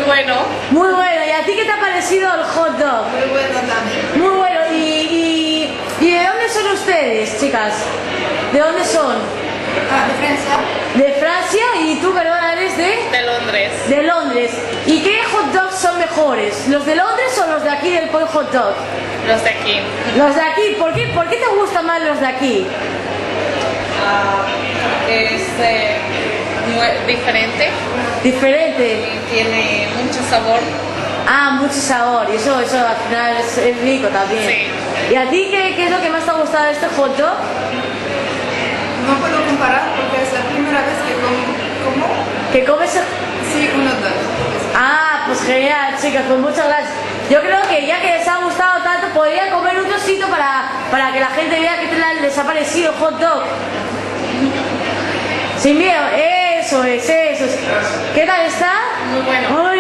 bueno. Muy bueno. ¿Y a ti qué te ha parecido el hot dog? Muy bueno también. Muy bueno. ¿Y de dónde son ustedes, chicas? ¿De dónde son? De Francia. De Francia. ¿Y tú, perdona, eres de? De Londres. De Londres. ¿Y qué hot dogs son mejores? ¿Los de Londres o los de aquí del Point Hot Dog? Los de aquí. Los de aquí. ¿Por qué te gustan más los de aquí? Es diferente. Diferente. Y tiene mucho sabor. Ah, mucho sabor. Y eso al final es rico también. Sí. ¿Y a ti qué es lo que más te ha gustado de este hot dog? No puedo comparar porque es la primera vez que como. ¿Que comes? Sí, un hot dog. Ah, pues genial, chicas, pues muchas gracias. Yo creo que ya que les ha gustado tanto, podrían comer un trocito para que la gente vea que les ha parecido el hot dog. Sin miedo, eso es. ¿Qué tal está? Muy bueno. Muy